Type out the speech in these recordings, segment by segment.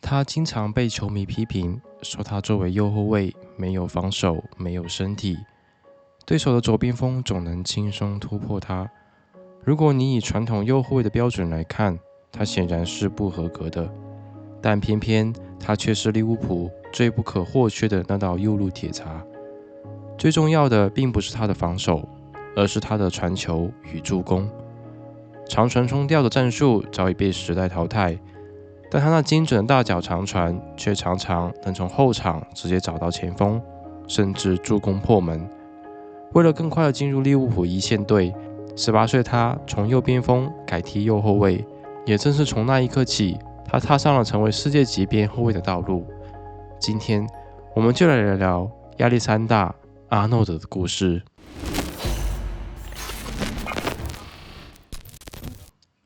他经常被球迷批评，说他作为右后卫没有防守，没有身体，对手的左边锋总能轻松突破他。如果你以传统右后卫的标准来看，他显然是不合格的，但偏偏他却是利物浦最不可或缺的那道右路铁闸。最重要的并不是他的防守，而是他的传球与助攻。长传冲吊的战术早已被时代淘汰，但他那精准的大脚长传却常常能从后场直接找到前锋，甚至助攻破门。为了更快地进入利物浦一线队，18岁他从右边锋改踢右后卫，也正是从那一刻起，他踏上了成为世界级边后卫的道路。今天我们就来聊聊亚历山大·阿诺德的故事。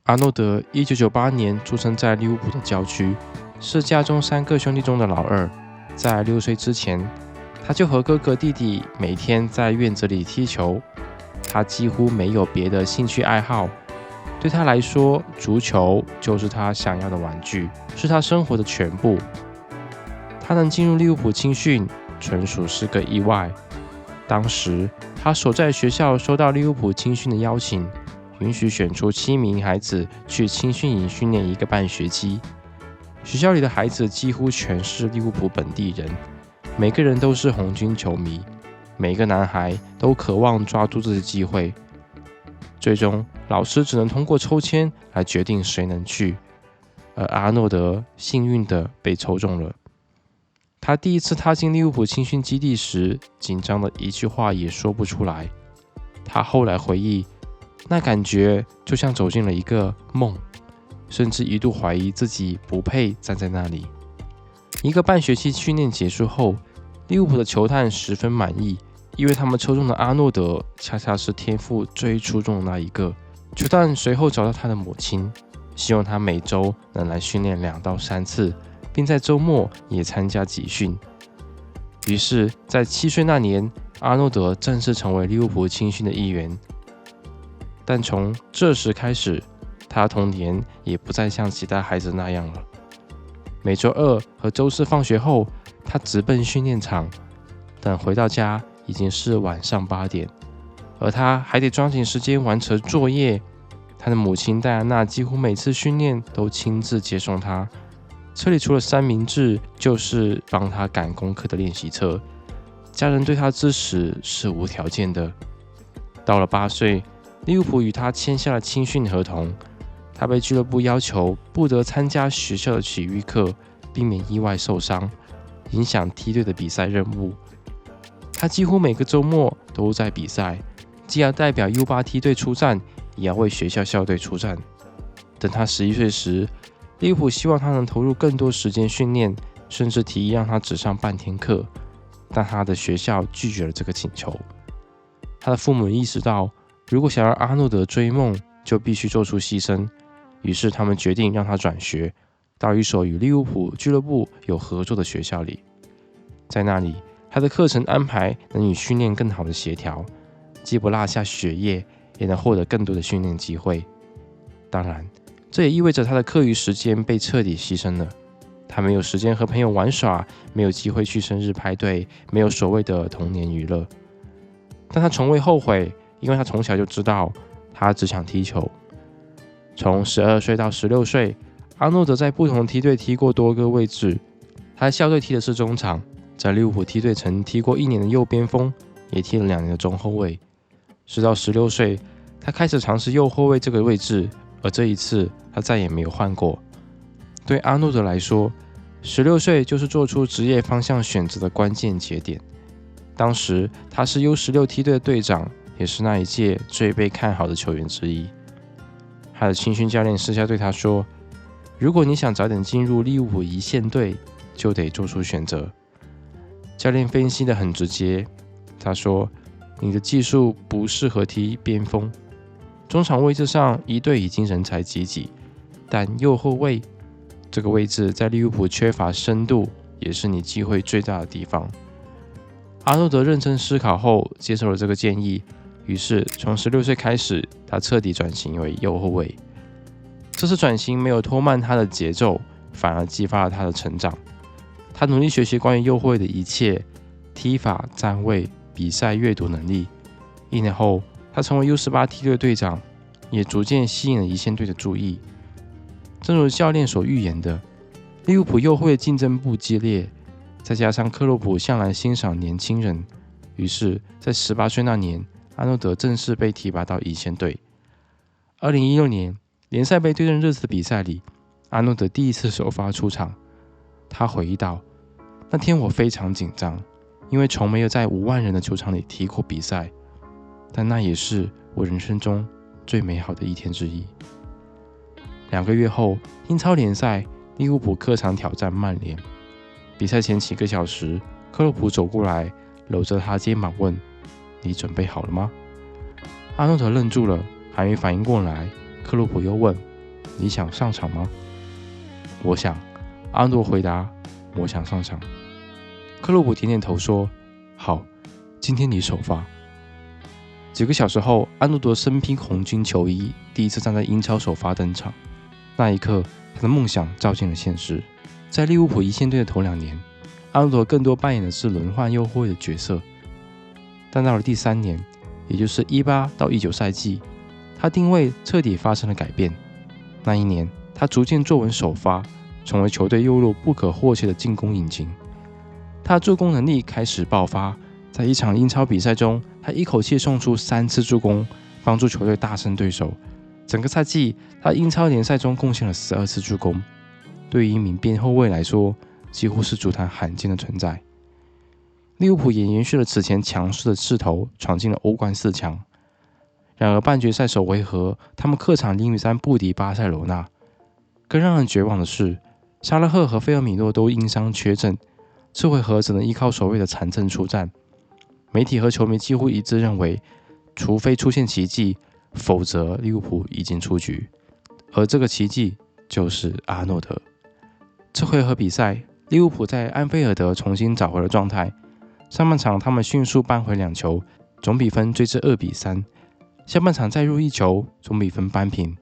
阿诺德1998年出生在利物浦的郊区，是家中3个兄弟中的老二。在6岁之前，他就和哥哥弟弟每天在院子里踢球。他几乎没有别的兴趣爱好，对他来说，足球就是他想要的玩具，是他生活的全部。他能进入利物浦青训，纯属是个意外。当时，他所在学校收到利物浦青训的邀请，允许选出7名孩子去青训营训练1个半学期。学校里的孩子几乎全是利物浦本地人，每个人都是红军球迷，每个男孩都渴望抓住这次机会。最终，老师只能通过抽签来决定谁能去，而阿诺德幸运地被抽中了。他第一次踏进利物浦青训基地时，紧张的一句话也说不出来。他后来回忆，那感觉就像走进了一个梦，甚至一度怀疑自己不配站在那里。1个半学期训练结束后，利物浦的球探十分满意，因为他们抽中的阿诺德恰恰是天赋最出众的那一个。球探随后找到他的母亲，希望他每周能来训练2到3次，并在周末也参加集训。于是，在7岁那年，阿诺德正式成为利物浦青训的一员。但从这时开始，他的童年也不再像其他孩子那样了。每周2和周4放学后，他直奔训练场，等回到家已经是晚上8点，而他还得抓紧时间完成作业。他的母亲戴安娜几乎每次训练都亲自接送他，车里除了三明治，就是帮他赶功课的练习册。家人对他支持是无条件的。到了8岁，利物浦与他签下了青训合同，他被俱乐部要求不得参加学校的体育课，避免意外受伤，影响梯队的比赛任务。他几乎每个周末都在比赛，既要代表 U8 梯队出战，也要为学校校队出战。等他11岁时，利物浦希望他能投入更多时间训练，甚至提议让他只上半天课，但他的学校拒绝了这个请求。他的父母意识到，如果想让阿诺德追梦，就必须做出牺牲，于是他们决定让他转学到一所与利物浦俱乐部有合作的学校里。在那里，他的课程安排能与训练更好的协调，既不落下学业，也能获得更多的训练机会。当然，这也意味着他的课余时间被彻底牺牲了。他没有时间和朋友玩耍，没有机会去生日派对，没有所谓的童年娱乐。但他从未后悔，因为他从小就知道，他只想踢球。从12岁到16岁，阿诺德在不同梯队踢过多个位置。他在校队踢的是中场，在利物浦梯队曾踢过1年的右边锋，也踢了2年的中后卫。直到16岁，他开始尝试右后卫这个位置，而这一次他再也没有换过。对阿诺德来说，16岁就是做出职业方向选择的关键节点。当时他是 U16 梯队的队长，也是那一届最被看好的球员之一。他的青训教练私下对他说，如果你想早点进入利物浦一线队，就得做出选择。教练分析得很直接，他说，你的技术不适合踢边锋，中场位置上一队已经人才济济，但右后卫这个位置在利物浦缺乏深度，也是你机会最大的地方。阿诺德认真思考后接受了这个建议，于是从16岁开始，他彻底转型为右后卫。这次转型没有拖慢他的节奏，反而激发了他的成长。他努力学习关于右后卫的一切踢法、站位、比赛阅读能力。1年后，他成为 U18 梯队队长，也逐渐吸引了一线队的注意。正如教练所预言的，利物浦右后卫竞争不激烈，再加上克洛普向来欣赏年轻人，于是，在18岁那年，阿诺德正式被提拔到一线队。2016年联赛杯对阵热刺的比赛里，阿诺德第一次首发出场。他回忆道：“那天我非常紧张，因为从没有在5万人的球场里踢过比赛，但那也是我人生中最美好的一天之一。”2个月后，英超联赛，利物浦客场挑战曼联。比赛前几个小时，克洛普走过来，搂着他肩膀问：“你准备好了吗？”阿诺德愣住了，还没反应过来。克洛普又问：“你想上场吗？”“我想。”阿诺德回答：“我想上场。”克洛普点点头说：“好，今天你首发。”几个小时后，阿诺德身披红军球衣，第一次站在英超首发登场。那一刻，他的梦想照进了现实。在利物浦一线队的头2年，阿诺德更多扮演的是轮换右后卫的角色。但到了第3年，也就是18到19赛季，他定位彻底发生了改变。那一年，他逐渐坐稳首发，成为球队右路不可或缺的进攻引擎。他的助攻能力开始爆发，在一场英超比赛中，他一口气送出3次助攻，帮助球队大胜对手。整个赛季，他英超联赛中贡献了12次助攻，对于一名边后卫来说，几乎是足坛罕见的存在。利物浦也延续了此前强势的势头，闯进了欧冠4强。然而半决赛首回合，他们客场0-3不敌巴塞罗那。更让人绝望的是，沙勒赫和菲尔米诺都因伤缺阵，这回合只能依靠守卫的残阵出战。媒体和球迷几乎一致认为，除非出现奇迹，否则利物浦已经出局。而这个奇迹就是阿诺德。这回合比赛，利物浦在安菲尔德重新找回了状态。上半场他们迅速扳回2球，总比分追至2-3。下半场再入1球，总比分扳平。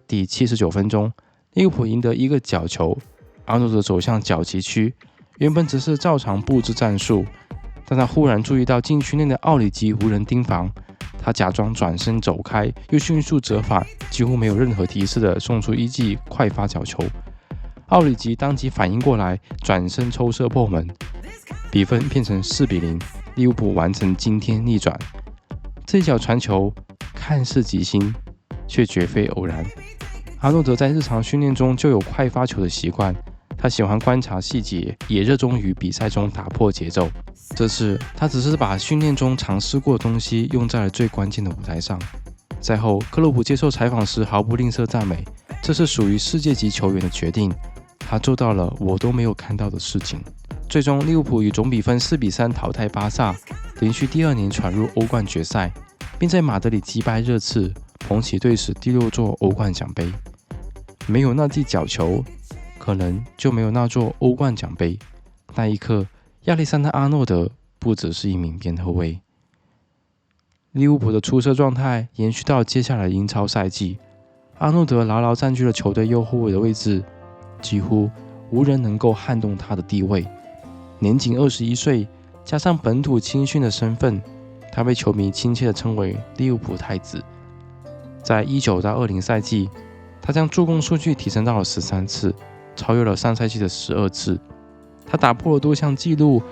第79分钟，利物浦赢得一个角球，阿诺德走向角旗区，原本只是照常布置战术，但他忽然注意到禁区内的奥里吉无人盯防，他假装转身走开，又迅速折返，几乎没有任何提示的送出一记快发角球。奥里吉当即反应过来，转身抽射破门，比分变成4-0，利物浦完成惊天逆转。这一脚传球看似极星，却绝非偶然。阿诺德在日常训练中就有快发球的习惯，他喜欢观察细节，也热衷于比赛中打破节奏。这次他只是把训练中尝试过的东西用在了最关键的舞台上。赛后，克洛普接受采访时毫不吝啬赞美，这是属于世界级球员的决定，他做到了我都没有看到的事情。最终，利物浦以总比分4-3淘汰巴萨，连续第2年闯入欧冠决赛，并在马德里击败热刺，捧起队史第6座欧冠奖杯。没有那记角球，可能就没有那座欧冠奖杯。那一刻，亚历山大·阿诺德不只是一名边后卫。利物浦的出色状态延续到接下来的英超赛季，阿诺德牢牢占据了球队右后卫的位置，几乎无人能够撼动他的地位。年仅21岁，加上本土青训的身份，他被球迷亲切地称为利物浦太子。在19到20赛季，他将助攻数据提升到了13次，超越了上赛季的12次。他打破了多项纪录，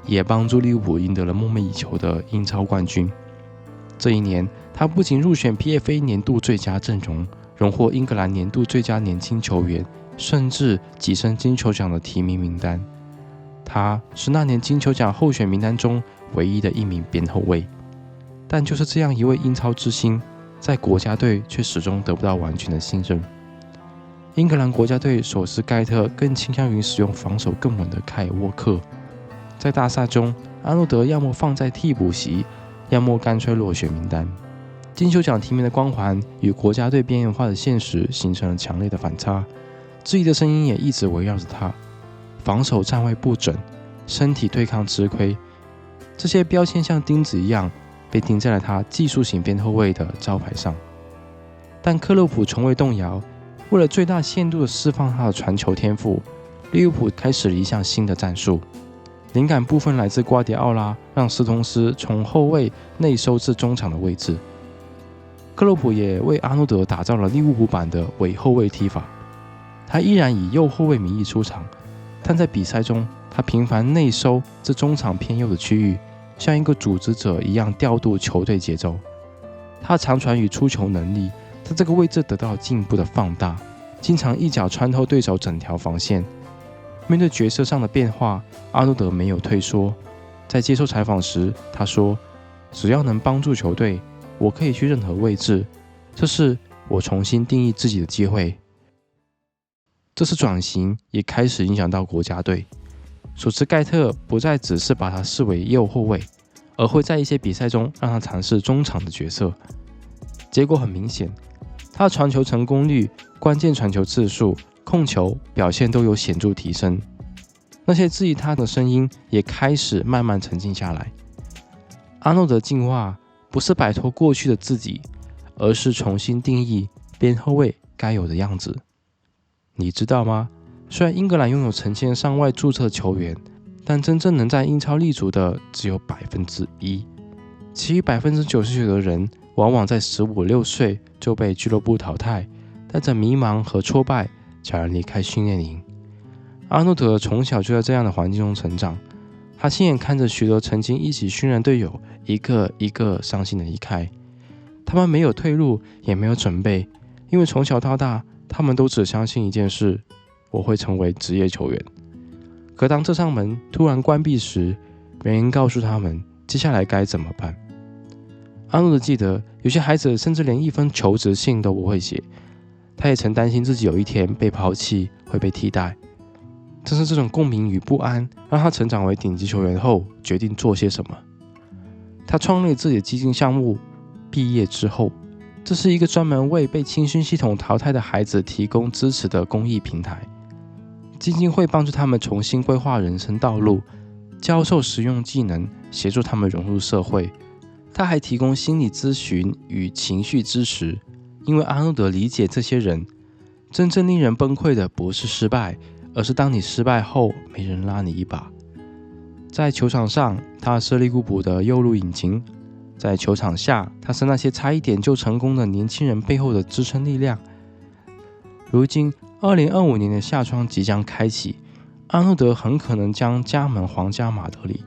也帮助利物浦赢得了梦寐以求的英超冠军。这一年，他不仅入选 PFA 年度最佳阵容，荣获英格兰年度最佳年轻球员，甚至跻身金球奖的提名名单。他是那年金球奖候选名单中唯一的一名边后卫。但就是这样一位英超之星，在国家队却始终得不到完全的信任。英格兰国家队首师盖特更倾向于使用防守更稳的凯尔沃克。在大赛中，阿诺德要么放在替补席，要么干脆落选名单。金球奖提名的光环与国家队边缘化的现实形成了强烈的反差，质疑的声音也一直围绕着他。防守站位不准，身体对抗吃亏，这些标签像钉子一样被钉在了他技术型边后卫的招牌上。但克洛普从未动摇，为了最大限度地释放他的传球天赋，利物浦开始了一项新的战术。灵感部分来自瓜迪奥拉让斯通斯从后卫内收至中场的位置。克洛普也为阿诺德打造了利物浦版的伪后卫踢法。他依然以右后卫名义出场，但在比赛中，他频繁内收至中场偏右的区域，像一个组织者一样调度球队节奏。他的长传与出球能力在这个位置得到进一步的放大，经常一脚穿透对手整条防线。面对角色上的变化，阿诺德没有退缩。在接受采访时，他说：“只要能帮助球队，我可以去任何位置，这是我重新定义自己的机会。”这次转型也开始影响到国家队。索茨盖特不再只是把他视为右后卫，而会在一些比赛中让他尝试中场的角色。结果很明显，他的传球成功率、关键传球次数、控球表现都有显著提升。那些质疑他的声音也开始慢慢沉静下来。阿诺德进化不是摆脱过去的自己，而是重新定义边后卫该有的样子。你知道吗？虽然英格兰拥有成千上万注册球员，但真正能在英超立足的只有1%，其余99%的人往往在15、16岁就被俱乐部淘汰，带着迷茫和挫败悄然离开训练营。阿诺德从小就在这样的环境中成长，他亲眼看着许多曾经一起训练队友一个一个伤心的离开，他们没有退路，也没有准备，因为从小到大，他们都只相信一件事：我会成为职业球员。可当这扇门突然关闭时，没人告诉他们接下来该怎么办。阿诺德记得，有些孩子甚至连一封求职信都不会写，他也曾担心自己有一天被抛弃，会被替代。正是这种共鸣与不安，让他成长为顶级球员后决定做些什么。他创立自己的基金项目，毕业之后，这是一个专门为被青训系统淘汰的孩子提供支持的公益平台。基金会帮助他们重新规划人生道路，教授实用技能，协助他们融入社会。他还提供心理咨询与情绪支持，因为阿诺德理解这些人，真正令人崩溃的不是失败，而是当你失败后没人拉你一把。在球场上，他是利物浦的右路引擎；在球场下，他是那些差一点就成功的年轻人背后的支撑力量。如今2025年的夏窗即将开启，阿诺德很可能将加盟皇家马德里，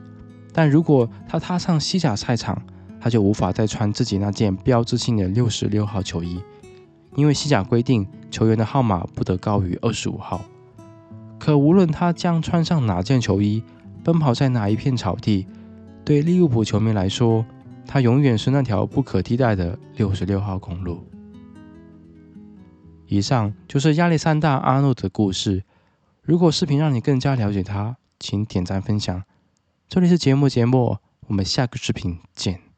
但如果他踏上西甲赛场，他就无法再穿自己那件标志性的66号球衣，因为西甲规定球员的号码不得高于25号。可无论他将穿上哪件球衣，奔跑在哪一片草地，对利物浦球迷来说，他永远是那条不可替代的66号公路。以上就是亚历山大·阿诺德的故事。如果视频让你更加了解他，请点赞分享。这里是节目，我们下个视频见。